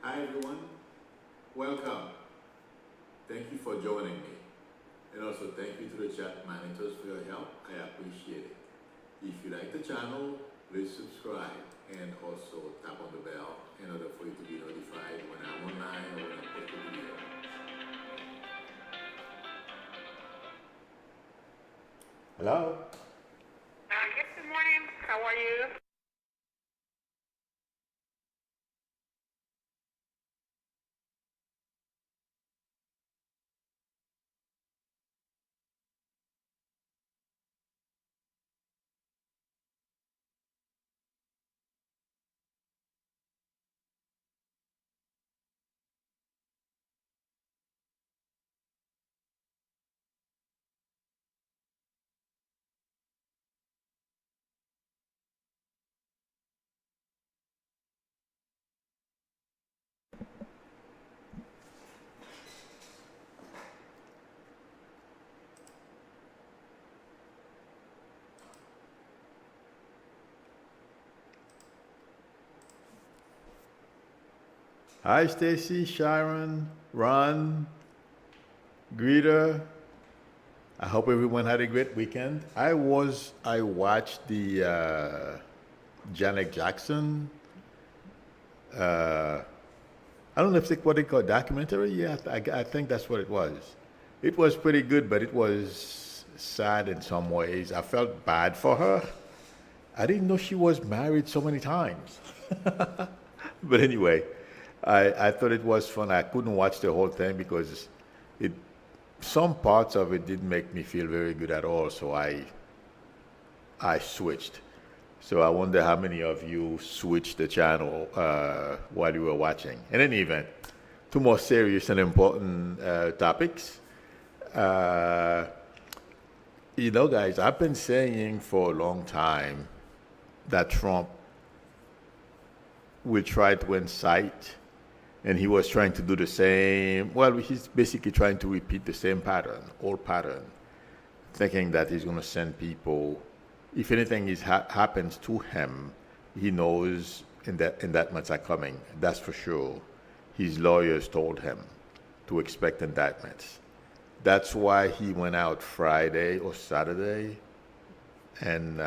Hi everyone, welcome. Thank you for joining me. And also thank you to the chat managers for your help. I appreciate it. If you like the channel, please subscribe and also tap on the bell in order for you to be notified when I'm online or when I post a video. Hello? Yes, good morning. How are you? Hi Stacy, Sharon, Ron, Greta. I hope everyone had a great weekend. I watched the Janet Jackson. I don't know if it's what they call documentary. Yeah, I think that's what it was. It was pretty good, but it was sad in some ways. I felt bad for her. I didn't know she was married so many times. But anyway, I thought it was fun. I couldn't watch the whole thing because it some parts of it didn't make me feel very good at all. So I switched. So I wonder how many of you switched the channel while you were watching. In any event, two more serious and important topics. Uh, guys, I've been saying for a long time that Trump will try to incite, and he was trying to do the same. Well, he's basically trying to repeat the same pattern, old pattern, thinking that he's going to send people. If anything happens to him, he knows indictments are coming. That's for sure. His lawyers told him to expect indictments. That's why he went out Friday or Saturday and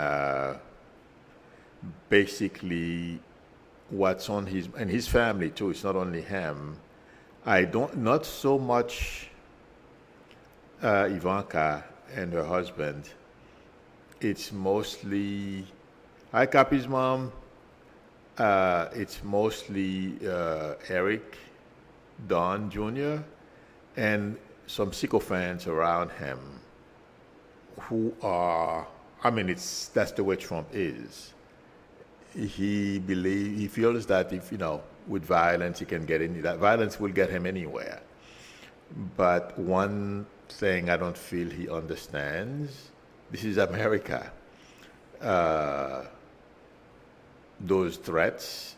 basically what's on his family too. It's not only him. Not so much Ivanka and her husband. It's mostly, hi Cappy's mom. It's mostly Eric, Don Jr., and some sycophants around him who are, that's the way Trump is. He feels that if, with violence he can get that violence will get him anywhere. But one thing I don't feel he understands, this is America. Those threats,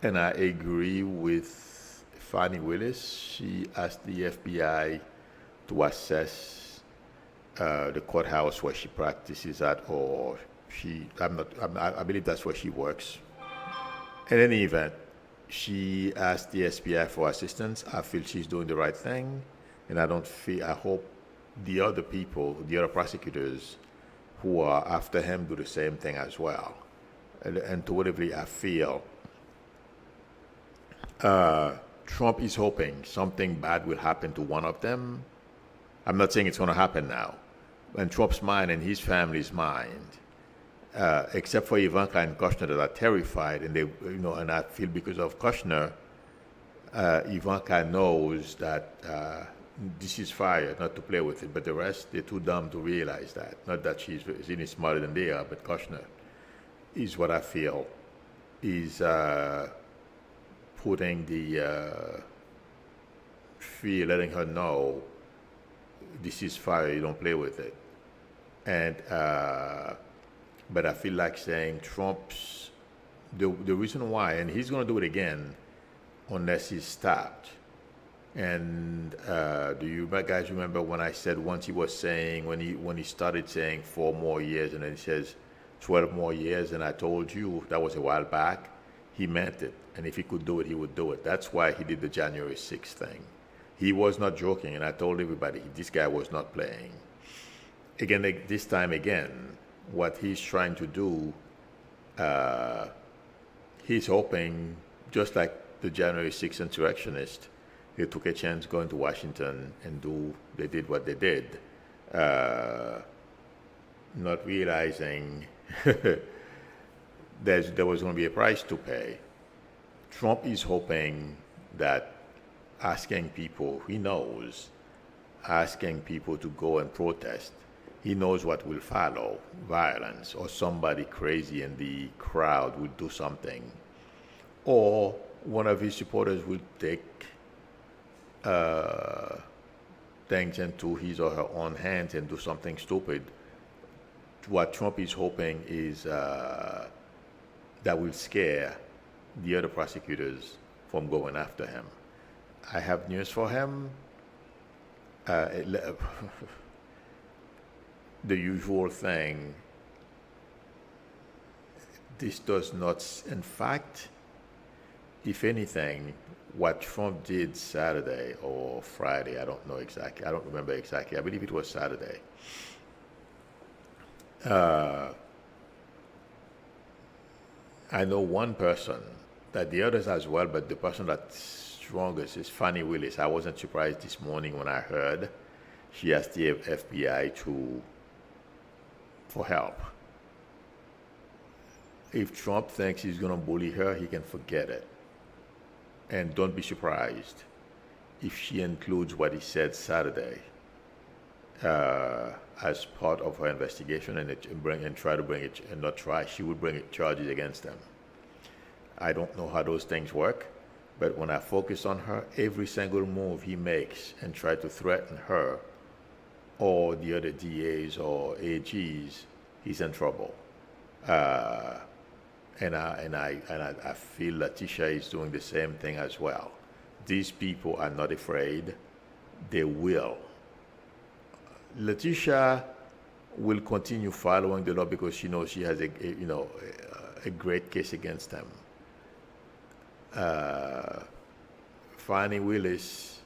and I agree with Fannie Willis. She asked the FBI to assess the courthouse where she practices at, or I believe that's where she works. In any event, she asked the FBI for assistance. I feel she's doing the right thing, and I hope the other people, the other prosecutors who are after him do the same thing as well. And intuitively, I feel Trump is hoping something bad will happen to one of them. I'm not saying it's going to happen now. In Trump's mind and his family's mind, except for Ivanka and Kushner that are terrified, and and I feel because of Kushner, Ivanka knows that this is fire, not to play with it. But the rest, they're too dumb to realize that. Not that she's any smarter than they are, but Kushner is what I feel is putting the fear, letting her know this is fire, you don't play with it. And but I feel like saying Trump's the reason why, and he's going to do it again unless he's stopped. And do you guys remember when I said once he was saying when he started saying 4 more years and then he says 12 more years, and I told you that was a while back. he meant it. And if he could do it, he would do it. That's why he did the January 6th thing. He was not joking, and I told everybody, this guy was not playing. Again, this time again, what he's trying to do, he's hoping, just like the January 6th insurrectionists, they took a chance going to Washington and they did what they did, not realizing there was going to be a price to pay. Trump is hoping that asking people, he knows, asking people to go and protest, he knows what will follow, violence, or somebody crazy in the crowd will do something, or one of his supporters will take things into his or her own hands and do something stupid. What Trump is hoping is that will scare the other prosecutors from going after him. I have news for him. The usual thing. This does not, in fact, if anything, what Trump did Saturday or Friday, I don't know exactly, I don't remember exactly, I believe it was Saturday. I know one person, that the others as well, but the person that's strongest is Fannie Willis. I wasn't surprised this morning when I heard she asked the FBI for help. If Trump thinks he's going to bully her, he can forget it. And don't be surprised if she includes what he said Saturday as part of her investigation and try to bring it, and not try, she would bring charges against them. I don't know how those things work, but when I focus on her, every single move he makes and try to threaten her or the other DAs or AGs, he's in trouble. And I feel Letitia is doing the same thing as well. These people are not afraid. They will. Letitia will continue following the law because she knows she has a great case against them. Fannie Willis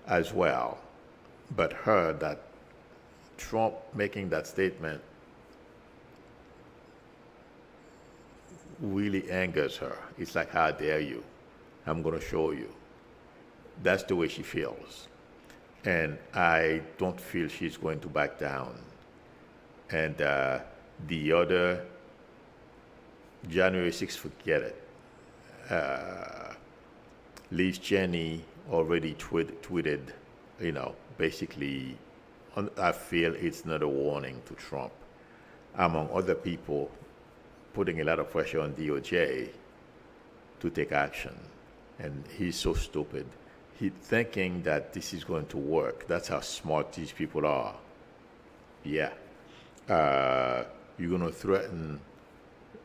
as well, but her, that Trump making that statement really angers her. It's like, how dare you? I'm going to show you. That's the way she feels. And I don't feel she's going to back down. And the other, January 6th, forget it. Liz Cheney already tweeted, basically, I feel it's not a warning to Trump. Among other people, putting a lot of pressure on DOJ to take action. And he's so stupid. He's thinking that this is going to work. That's how smart these people are. Yeah. You're going to threaten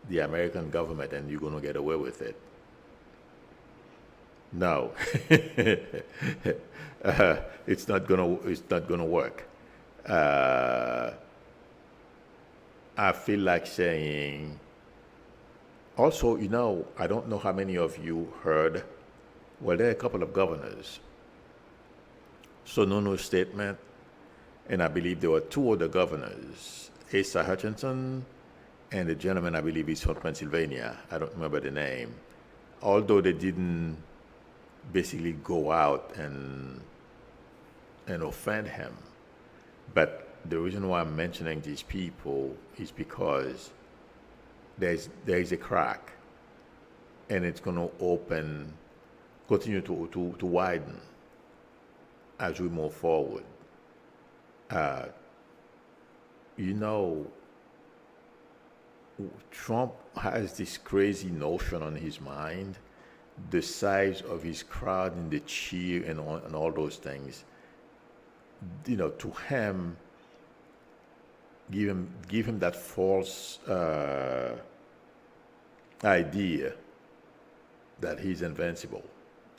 the American government and you're going to get away with it. No. It's not going to work. I feel like saying, also, I don't know how many of you heard, well, there are a couple of governors. Sonono's statement, and I believe there were two other governors, Asa Hutchinson and the gentleman I believe is from Pennsylvania. I don't remember the name. Although they didn't basically go out and offend him. But the reason why I'm mentioning these people is because there is a crack, and it's going to continue to widen as we move forward. Trump has this crazy notion on his mind, the size of his crowd and the cheer and all those things. To him, give him that false idea that he's invincible.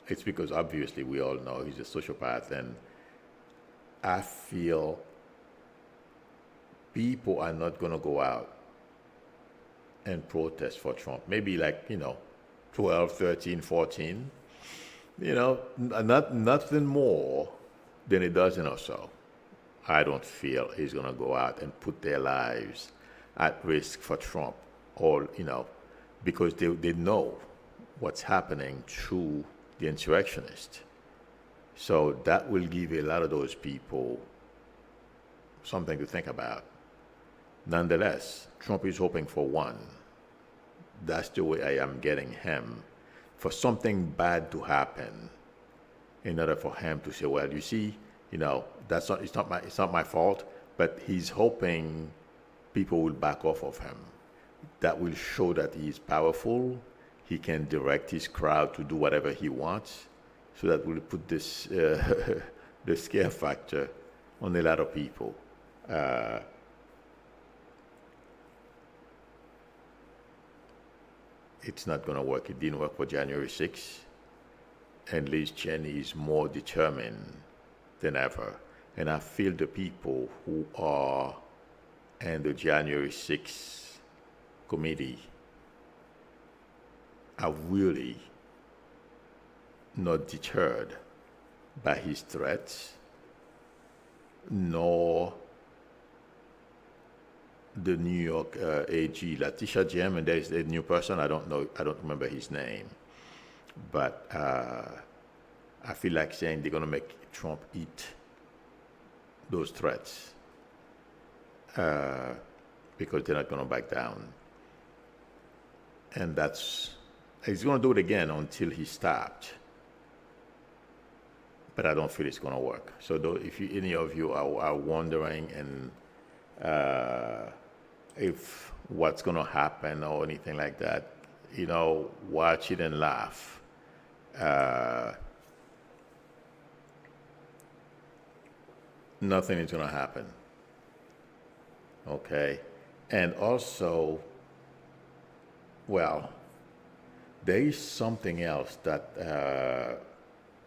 It's because obviously we all know he's a sociopath, and I feel people are not going to go out and protest for Trump. Maybe 12, 13, 14, nothing more than a dozen or so. I don't feel he's going to go out and put their lives at risk for Trump, or, because they know what's happening to the insurrectionists. So that will give a lot of those people something to think about. Nonetheless, Trump is hoping for one. That's the way I am getting him, for something bad to happen, in order for him to say, well, you see, it's not my fault, but he's hoping people will back off of him. That will show that he's powerful. He can direct his crowd to do whatever he wants. So that will put this the scare factor on a lot of people. It's not going to work. It didn't work for January 6th. And Liz Cheney is more determined than ever. And I feel the people who are in the January 6th committee are really not deterred by his threats, nor the New York AG, Letitia James, and there's a new person, I don't remember his name, but I feel like saying they're going to make Trump eat those threats because they're not going to back down. And he's going to do it again until he stopped. But I don't feel it's going to work. So if any of you are wondering and if what's going to happen or anything like that, watch it and laugh. Nothing is going to happen. Okay? And also, well, there is something else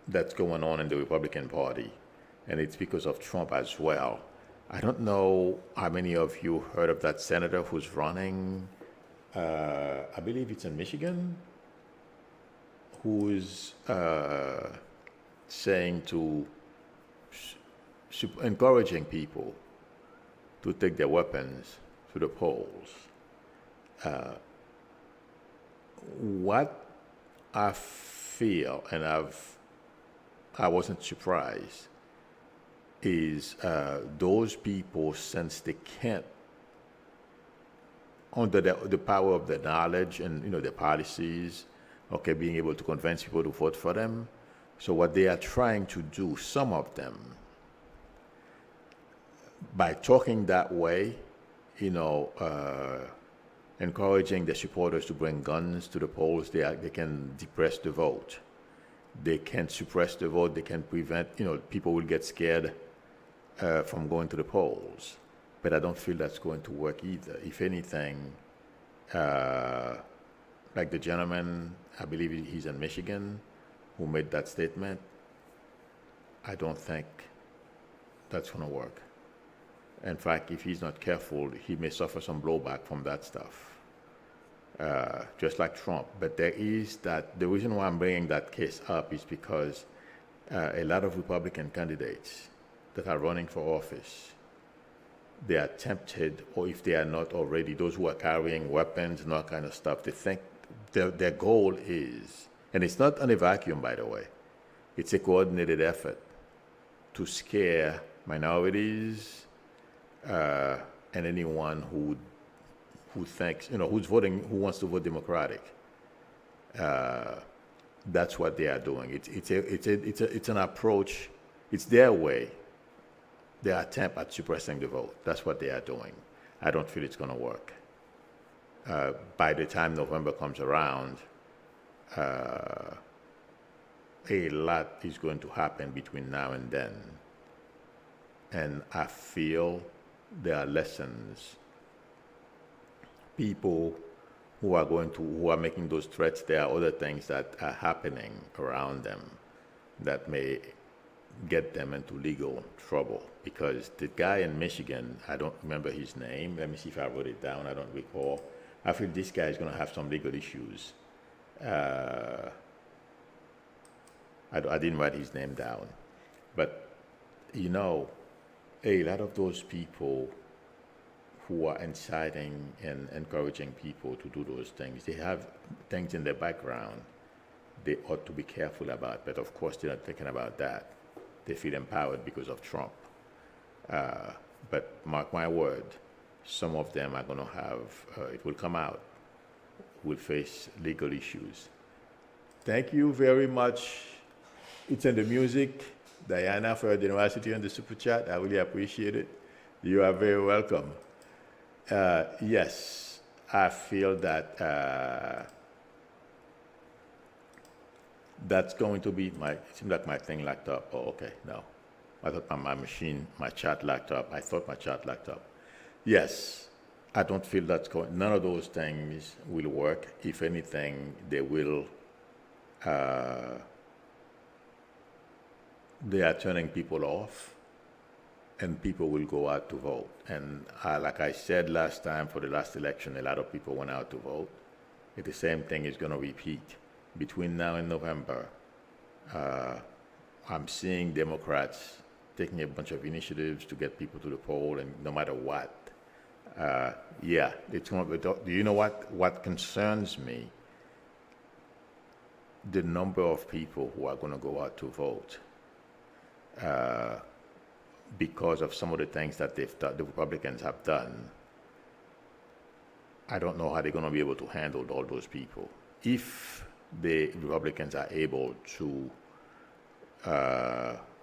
that's going on in the Republican Party, and it's because of Trump as well. I don't know how many of you heard of that senator who's running, I believe it's in Michigan, who's saying encouraging people to take their weapons to the polls. What I feel, and I wasn't surprised, is those people, since they can't, under the power of their knowledge and their policies, being able to convince people to vote for them. So what they are trying to do, some of them, by talking that way, encouraging the supporters to bring guns to the polls, they can depress the vote. They can suppress the vote. They can prevent, people will get scared from going to the polls. But I don't feel that's going to work either. If anything, like the gentleman, I believe he's in Michigan, who made that statement, I don't think that's going to work. In fact, if he's not careful, he may suffer some blowback from that stuff, just like Trump. But there is the reason why I'm bringing that case up is because a lot of Republican candidates that are running for office, they are tempted, or if they are not already, those who are carrying weapons and all kind of stuff, they think their goal is, and it's not in a vacuum, by the way, it's a coordinated effort to scare minorities, and anyone who thinks, who's voting, who wants to vote Democratic. That's what they are doing. It's an approach. It's their way. Their attempt at suppressing the vote. That's what they are doing. I don't feel it's going to work. By the time November comes around, a lot is going to happen between now and then. And I feel there are lessons. People who are making those threats, there are other things that are happening around them that may get them into legal trouble. Because the guy in Michigan, I don't remember his name. Let me see if I wrote it down. I don't recall. I feel this guy is going to have some legal issues Uh, I didn't write his name down, but you know, a lot of those people who are inciting and encouraging people to do those things, they have things in their background they ought to be careful about. But of course, they're not thinking about that. They feel empowered because of Trump. But mark my word, some of them are going to have, it will come out, will face legal issues. Thank you very much. It's in the music. Diana, for your generosity on the super chat. I really appreciate it. You are very welcome. Yes, I feel that that's going to be my, it seems like my thing locked up. Oh, okay, no. I thought my machine, my chat locked up. I thought my chat locked up. Yes, I don't feel that's going, none of those things will work. If anything, they will, they are turning people off and people will go out to vote. And like I said last time for the last election, a lot of people went out to vote. And the same thing is going to repeat. Between now and November, I'm seeing Democrats taking a bunch of initiatives to get people to the poll, and no matter what, yeah, it's going to. Do you know what concerns me? The number of people who are going to go out to vote because of some of the things that the Republicans have done. I don't know how they're going to be able to handle all those people. If the Republicans are able to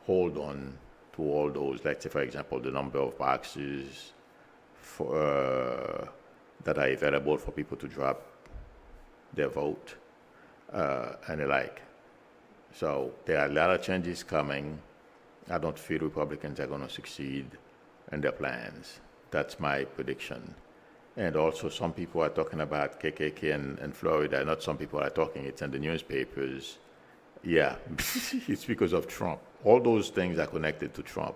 hold on to all those, let's say, for example, the number of boxes for, that are available for people to drop their vote and the like. So there are a lot of changes coming. I don't feel Republicans are going to succeed in their plans. That's my prediction. And also some people are talking about KKK in Florida. Not some people are talking, it's in the newspapers. Yeah, it's because of Trump. All those things are connected to Trump.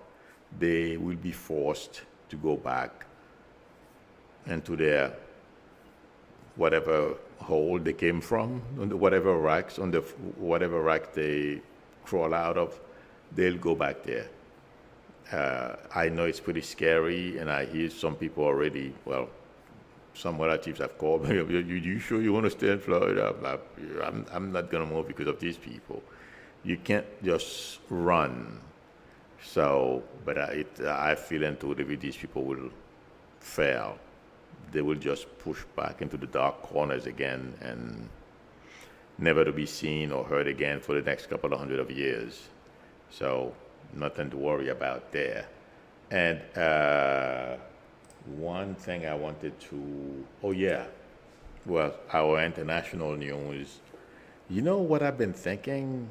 They will be forced to go back into their whatever hole they came from, whatever racks, on the whatever rack they crawl out of, they'll go back there. I know it's pretty scary, and I hear some people already, well, some relatives have called me, you sure you want to stay in Florida? I'm not going to move because of these people. You can't just run. So, but I feel intuitively these people will fail. They will just push back into the dark corners again and never to be seen or heard again for the next couple of hundred of years. So, nothing to worry about there. And one thing I wanted to, oh yeah, well, our international news. You know what I've been thinking?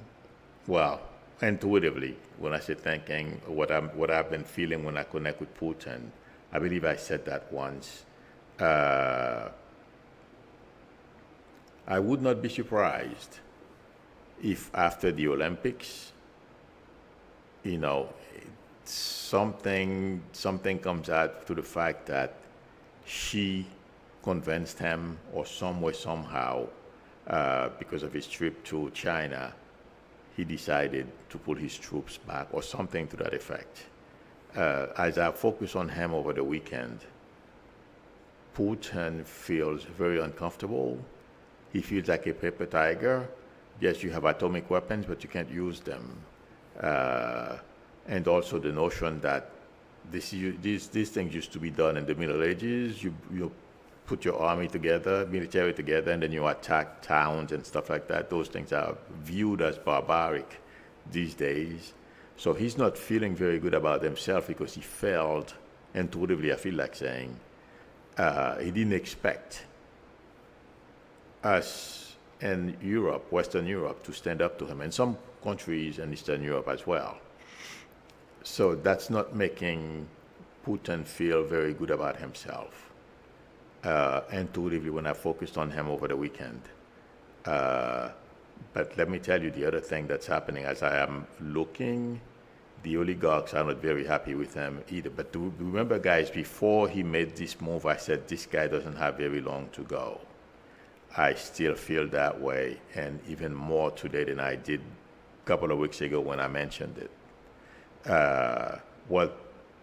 Well, intuitively, when I say thinking, what I've been feeling when I connect with Putin, I believe I said that once. I would not be surprised if after the Olympics, you know, something comes out to the fact that she convinced him, or some way, somehow, because of his trip to China, he decided to put his troops back, or something to that effect. As I focus on him over the weekend, Putin feels very uncomfortable. He feels like a paper tiger. Yes, you have atomic weapons, but you can't use them. And also the notion that these things used to be done in the Middle Ages. You put your army together, military together, and then you attack towns and stuff like that. Those things are viewed as barbaric these days. So he's not feeling very good about himself because he failed intuitively, I feel like saying. He didn't expect us in Europe, Western Europe, to stand up to him, and some countries in Eastern Europe as well. So that's not making Putin feel very good about himself. Intuitively, when I focused on him over the weekend. But let me tell you the other thing that's happening as I am looking. The oligarchs are not very happy with him either. But remember, guys, before he made this move, I said this guy doesn't have very long to go. I still feel that way, and even more today than I did a couple of weeks ago when I mentioned it. Well,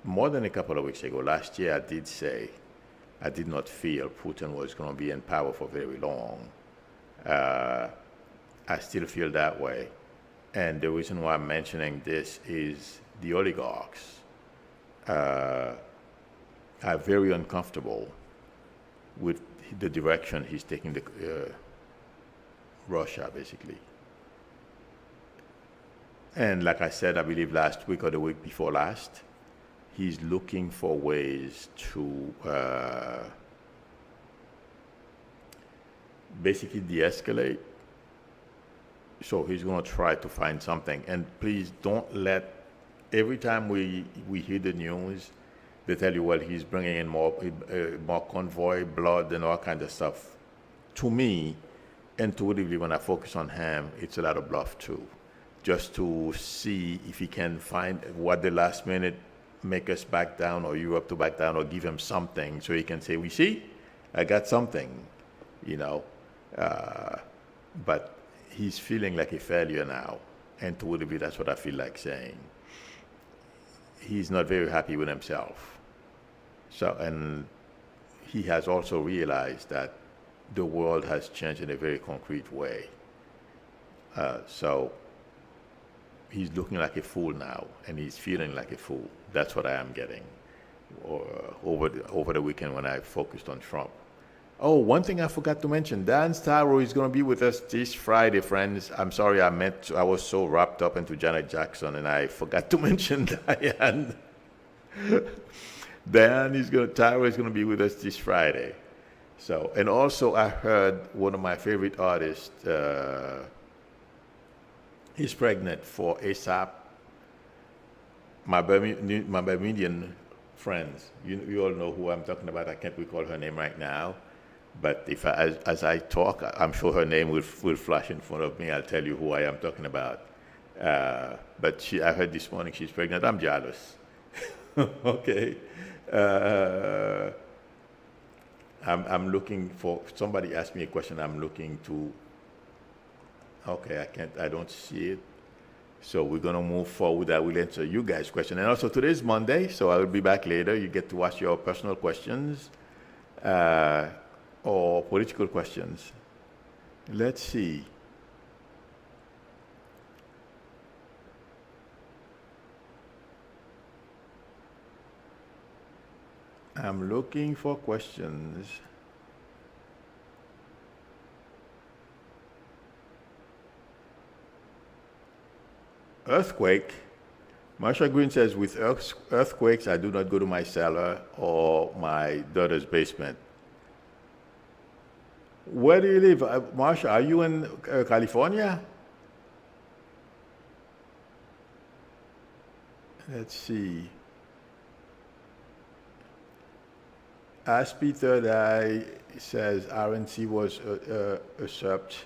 more than a couple of weeks ago, last year I did say I did not feel Putin was going to be in power for very long. I still feel that way. And the reason why I'm mentioning this is the oligarchs are very uncomfortable with the direction he's taking Russia, basically. And like I said, I believe last week or the week before last, he's looking for ways to basically de-escalate. So he's going to try to find something. And please don't let, every time we hear the news, they tell you, well, he's bringing in more convoy, blood, and all kinds of stuff. To me, intuitively, when I focus on him, it's a lot of bluff too. Just to see if he can find what the last minute make us back down, or Europe to back down, or give him something so he can say, we see, I got something, you know. But he's feeling like a failure now. Intuitively, that's what I feel like saying. He's not very happy with himself. So, and he has also realized that the world has changed in a very concrete way. So he's looking like a fool now, and he's feeling like a fool. That's what I am getting over the weekend when I focused on Trump. Oh, one thing I forgot to mention, Dan Starro is going to be with us this Friday, friends. I'm sorry, I was so wrapped up into Janet Jackson, and I forgot to mention Diane. Tyro is going to be with us this Friday. So, and also I heard one of my favorite artists, he's pregnant for ASAP. My Bermudian friends, you all know who I'm talking about. I can't recall her name right now. But if as I talk, I'm sure her name will flash in front of me. I'll tell you who I am talking about. But I heard this morning she's pregnant. I'm jealous. Okay. I'm looking for, somebody asked me a question. I'm looking to, okay, I don't see it. So we're going to move forward. I will answer you guys' question. And also today's Monday, so I will be back later. You get to ask your personal questions. Or political questions. Let's see. I'm looking for questions. Earthquake. Marsha Green says, with earthquakes, I do not go to my cellar or my daughter's basement. Where do you live? Marsha, are you in California? Let's see. Aspie Third Eye says RNC was usurped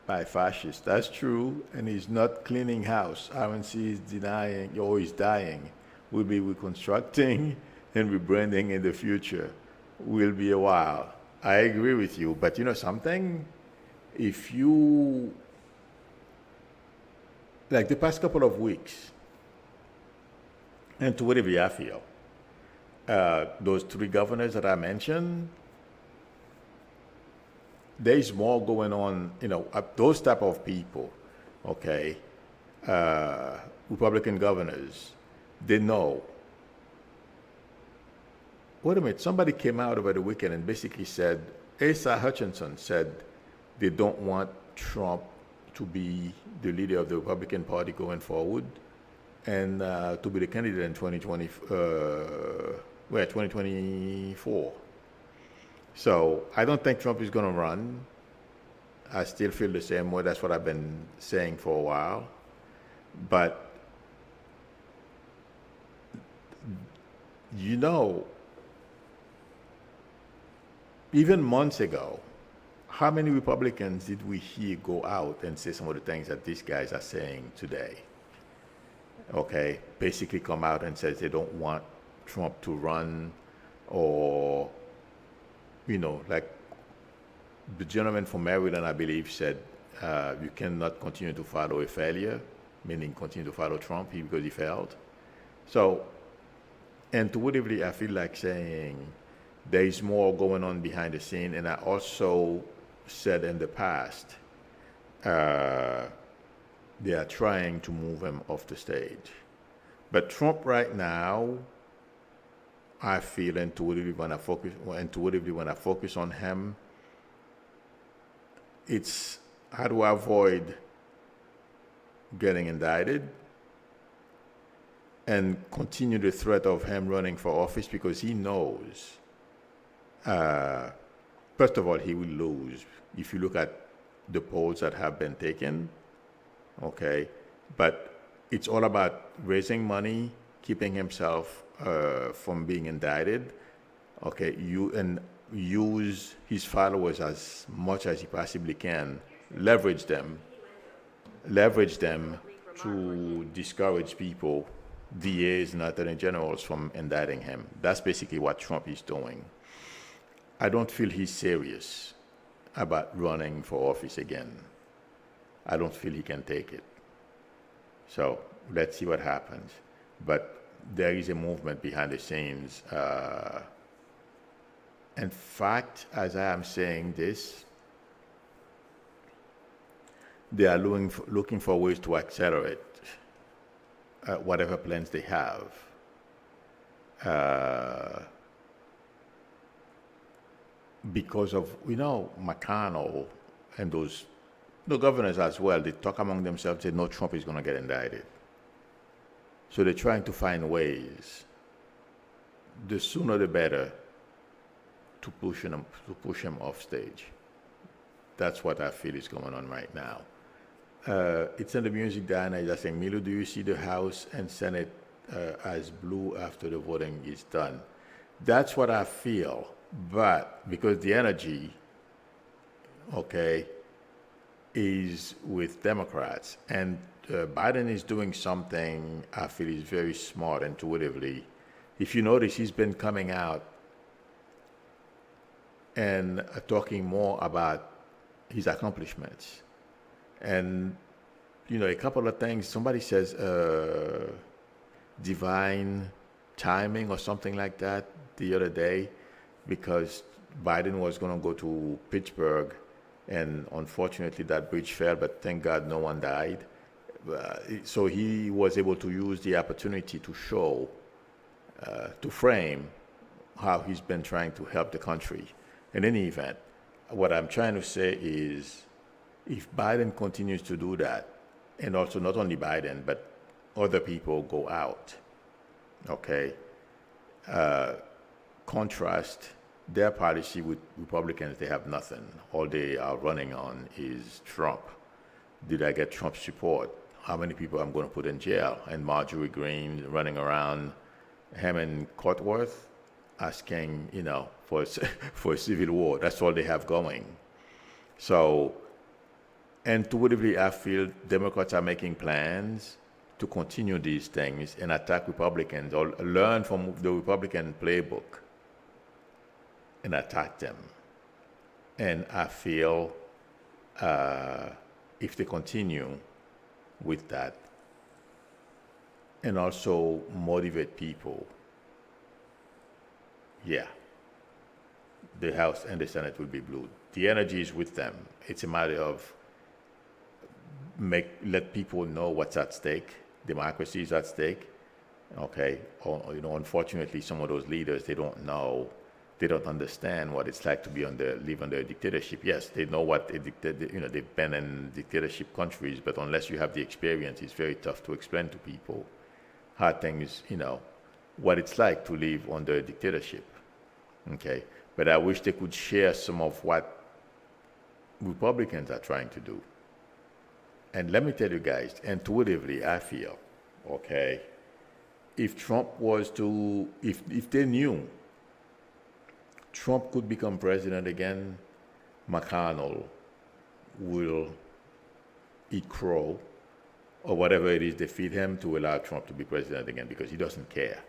by fascists. That's true, and he's not cleaning house. RNC is denying, or is dying. We'll be reconstructing and rebranding in the future. Will be a while. I agree with you, but you know something? If you, like the past couple of weeks, and to whatever I feel, those three governors that I mentioned, there's more going on, you know, those type of people, okay, Republican governors, they know. Wait a minute, somebody came out over the weekend and basically said, Asa Hutchinson said they don't want Trump to be the leader of the Republican Party going forward and to be the candidate in 2024. So I don't think Trump is going to run. I still feel the same way. That's what I've been saying for a while. But, you know, even months ago, how many Republicans did we hear go out and say some of the things that these guys are saying today? Okay, basically come out and says they don't want Trump to run, or, you know, like the gentleman from Maryland, I believe, said you cannot continue to follow a failure, meaning continue to follow Trump because he failed. So, intuitively, I feel like saying there is more going on behind the scene, and I also said in the past they are trying to move him off the stage. But Trump right now, I feel intuitively when I focus on him, it's how do I avoid getting indicted and continue the threat of him running for office, because he knows, first of all, he will lose if you look at the polls that have been taken, okay? But it's all about raising money, keeping himself from being indicted, okay? Use his followers as much as he possibly can, leverage them to discourage people, DAs and attorney generals, from indicting him. That's basically what Trump is doing. I don't feel he's serious about running for office again. I don't feel he can take it. So let's see what happens. But there is a movement behind the scenes. In fact, as I am saying this, they are looking for ways to accelerate whatever plans they have. Because of, McConnell and the governors as well, they talk among themselves, they know Trump is going to get indicted. So they're trying to find ways, the sooner the better, to push him off stage. That's what I feel is going on right now. It's in the music, Diana is asking, Milo, do you see the House and Senate as blue after the voting is done? That's what I feel, but because the energy, okay, is with Democrats, and Biden is doing something I feel is very smart intuitively. If you notice, he's been coming out and talking more about his accomplishments. And, a couple of things, somebody says divine timing or something like that the other day, because Biden was going to go to Pittsburgh, and unfortunately that bridge fell, but thank God no one died. So he was able to use the opportunity to show, to frame how he's been trying to help the country. In any event, what I'm trying to say is, if Biden continues to do that, and also not only Biden, but other people go out, okay, contrast their policy with Republicans, they have nothing. All they are running on is Trump. Did I get Trump's support? How many people I'm going to put in jail? And Marjorie Greene running around, him and Cotworth, asking, for a civil war. That's all they have going. So, intuitively, I feel Democrats are making plans to continue these things and attack Republicans, or learn from the Republican playbook and attack them. And I feel if they continue with that and also motivate people, yeah, the House and the Senate will be blue. The energy is with them. It's a matter of let people know what's at stake. Democracy is at stake. Okay, unfortunately, some of those leaders, they don't know, they don't understand what it's like to live under a dictatorship. Yes, they know what they've been in dictatorship countries, but unless you have the experience, it's very tough to explain to people how things, what it's like to live under a dictatorship. Okay, but I wish they could share some of what Republicans are trying to do. And let me tell you guys, intuitively, I feel, okay, if Trump was to, if they knew Trump could become president again, McConnell will eat crow or whatever it is they feed him to allow Trump to be president again, because he doesn't care.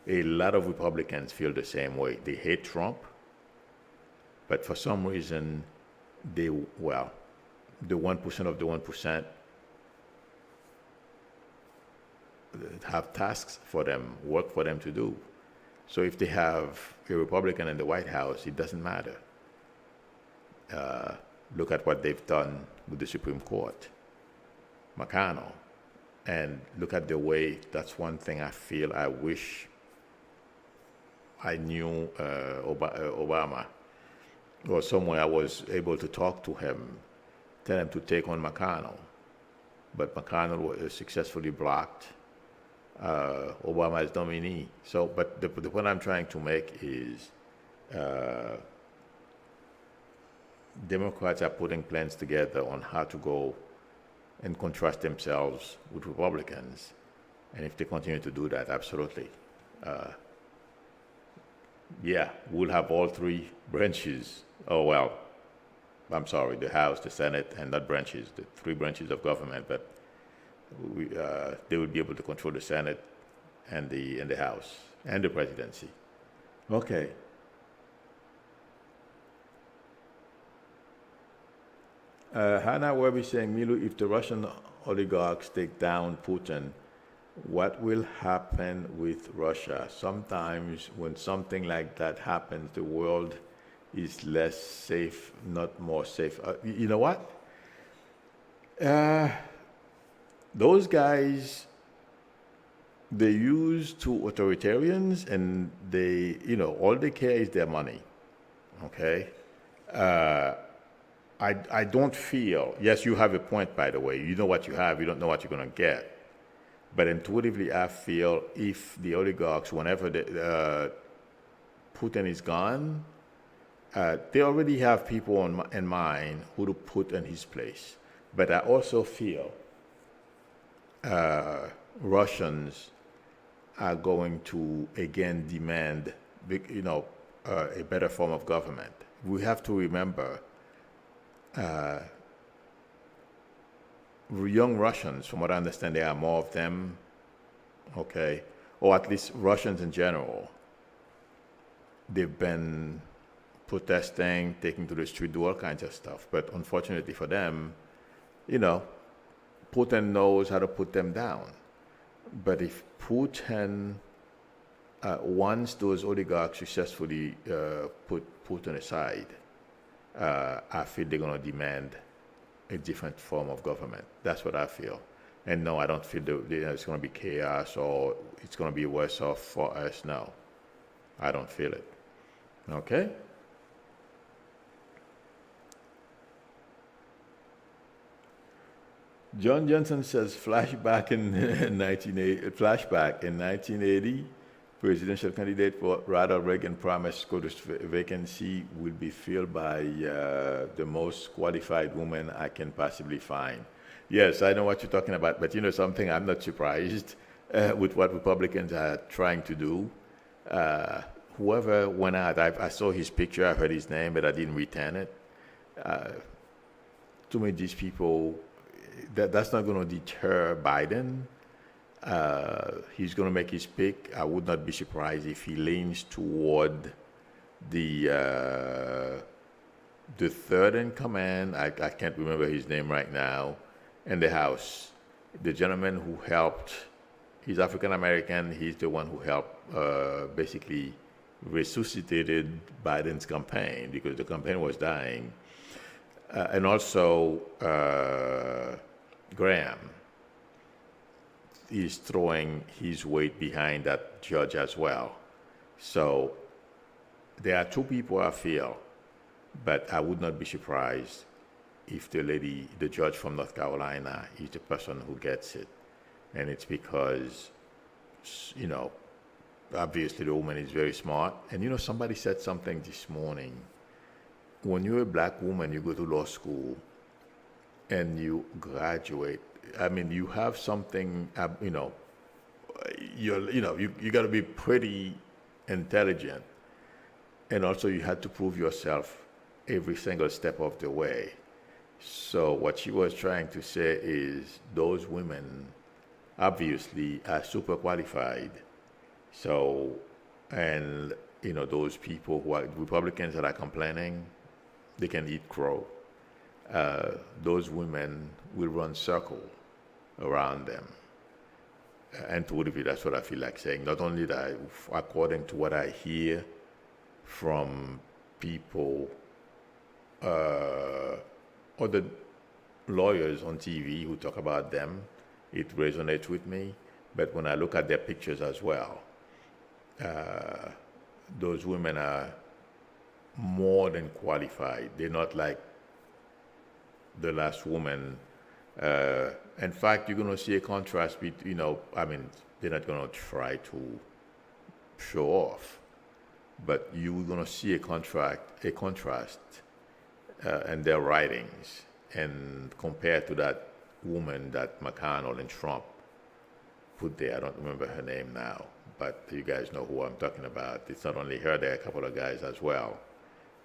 A lot of Republicans feel the same way. They hate Trump, but for some reason, they, well, the 1% of the 1% have tasks for them, work for them to do. So if they have a Republican in the White House, it doesn't matter. Look at what they've done with the Supreme Court, McConnell, and look at the way, that's one thing I feel I wish I knew Obama, or somewhere I was able to talk to him, tell him to take on McConnell. But McConnell was successfully blocked Obama's nominee. So, but the point I'm trying to make is Democrats are putting plans together on how to go and contrast themselves with Republicans. And if they continue to do that, absolutely. Yeah, we'll have all three branches. Oh, well, I'm sorry, the House, the Senate, and not branches, the three branches of government, but they would be able to control the Senate and the House and the presidency. Okay. Hannah Webby saying, Milu, if the Russian oligarchs take down Putin, what will happen with Russia? Sometimes when something like that happens, the world is less safe, not more safe. You know what? Those guys, they use two authoritarians, and they, all they care is their money. Okay? I don't feel, yes, you have a point, by the way. You know what you have, you don't know what you're going to get. But intuitively, I feel if the oligarchs, whenever Putin is gone, they already have people in mind who to put in his place. But I also feel Russians are going to again demand, a better form of government. We have to remember, young Russians, from what I understand, there are more of them, okay, or at least Russians in general. They've been protesting, taking to the street, do all kinds of stuff. But unfortunately for them, Putin knows how to put them down. But if Putin, once those oligarchs successfully put Putin aside, I feel they're going to demand a different form of government. That's what I feel. And no, I don't feel it's going to be chaos or it's going to be worse off for us. No, I don't feel it. Okay? John Johnson says flashback in 1980, presidential candidate for Ronald Reagan promised SCOTUS vacancy will be filled by the most qualified woman I can possibly find. Yes, I know what you're talking about, but something, I'm not surprised with what Republicans are trying to do. Whoever went out, I saw his picture, I heard his name, but I didn't retain it. To me, these people, that's not going to deter Biden. He's going to make his pick. I would not be surprised if he leans toward the third in command. I can't remember his name right now. In the House, the gentleman who helped, he's African American. He's the one who helped basically resuscitated Biden's campaign because the campaign was dying. And also Graham is throwing his weight behind that judge as well. So there are two people I feel, but I would not be surprised if the judge from North Carolina is the person who gets it. And it's because, obviously the woman is very smart. And somebody said something this morning. When you're a black woman, you go to law school and you graduate. I mean, you have something, you got to be pretty intelligent. And also you had to prove yourself every single step of the way. So what she was trying to say is those women obviously are super qualified. So, and those people who are Republicans that are complaining, they can eat crow. those women will run circle around them. And truly, that's what I feel like saying. Not only that, according to what I hear from people, other lawyers on TV who talk about them, it resonates with me. But when I look at their pictures as well, those women are more than qualified. They're not like the last woman. In fact, you're going to see a contrast between, they're not going to try to show off, but you're going to see a contrast in their writings, and compared to that woman that McConnell and Trump put there. I don't remember her name now, but you guys know who I'm talking about. It's not only her, there are a couple of guys as well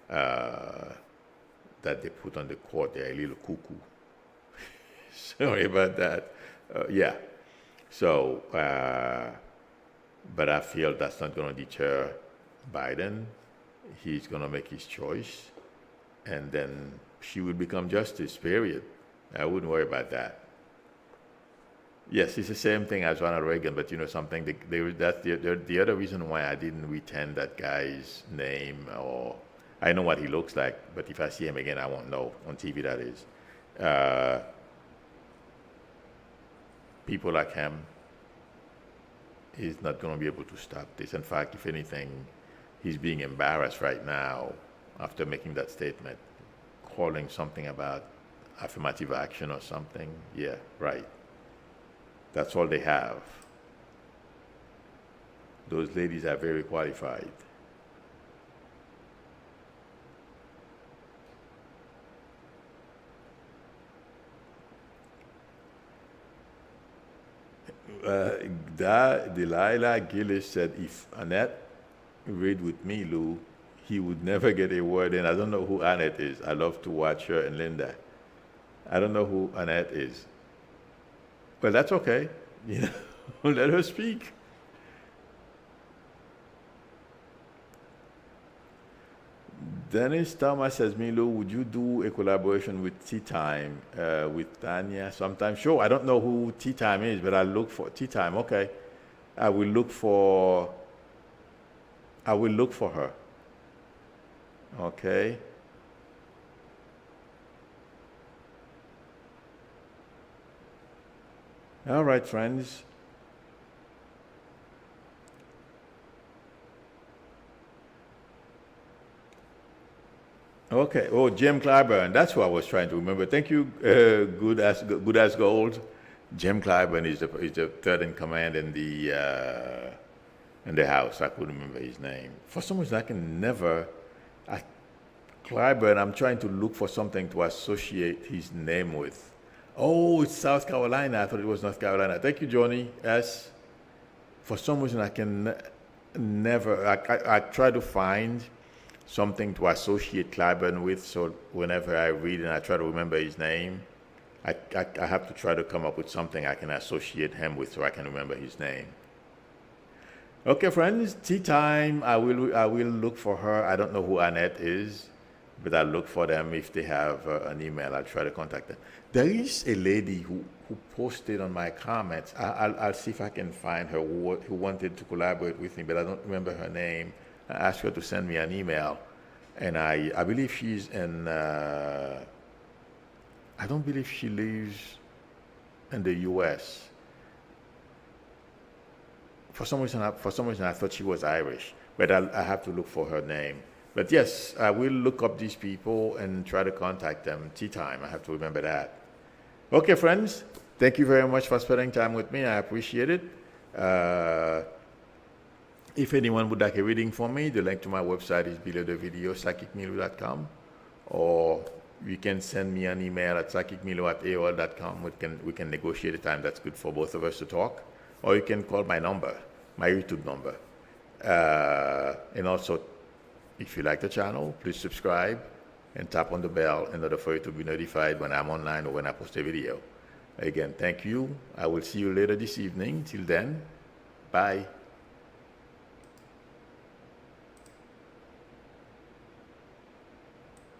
that they put on the court. They're a little cuckoo. Sorry about that. Yeah. So, but I feel that's not going to deter Biden. He's going to make his choice, and then she will become justice, period. I wouldn't worry about that. Yes, it's the same thing as Ronald Reagan, but you know something, that's the other reason why I didn't retain that guy's name, or I know what he looks like, but if I see him again, I won't know, on TV that is. People like him, he's not going to be able to stop this. In fact, if anything, he's being embarrassed right now after making that statement, calling something about affirmative action or something. Yeah, right. That's all they have. Those ladies are very qualified. Delilah Gillis said, if Annette read with me, Lou, he would never get a word in. I don't know who Annette is. I love to watch her and Linda. I don't know who Annette is. But that's okay. You know, let her speak. Dennis Thomas says, Milo, would you do a collaboration with Tea Time with Tanya sometime? Sure. I don't know who Tea Time is, but I'll look for Tea Time. Okay. I will look for her. Okay. All right, friends. Okay. Oh, Jim Clyburn. That's what I was trying to remember. Thank you. Good as gold. Jim Clyburn is the third in command in the House. I couldn't remember his name. For some reason, I can never. Clyburn. I'm trying to look for something to associate his name with. Oh, it's South Carolina. I thought it was North Carolina. Thank you, Johnny S. For some reason, I can never. I try to find something to associate Clyburn with, so whenever I read and I try to remember his name, I have to try to come up with something I can associate him with so I can remember his name. Okay, friends, Tea Time. I will look for her. I don't know who Annette is, but I'll look for them. If they have an email, I'll try to contact them. There is a lady who posted on my comments. I'll see if I can find her, who wanted to collaborate with me, but I don't remember her name. I asked her to send me an email, and I believe she's in, I don't believe she lives in the U.S. For some reason, I thought she was Irish, but I have to look for her name. But yes, I will look up these people and try to contact them. Tea Time, I have to remember that. Okay, friends, thank you very much for spending time with me. I appreciate it. If anyone would like a reading from me, the link to my website is below the video, psychicmilo.com, or you can send me an email at psychicmilo@aol.com. We can negotiate a time that's good for both of us to talk, or you can call my number, my YouTube number. And also, if you like the channel, please subscribe and tap on the bell in order for you to be notified when I'm online or when I post a video. Again, thank you. I will see you later this evening. Till then, bye.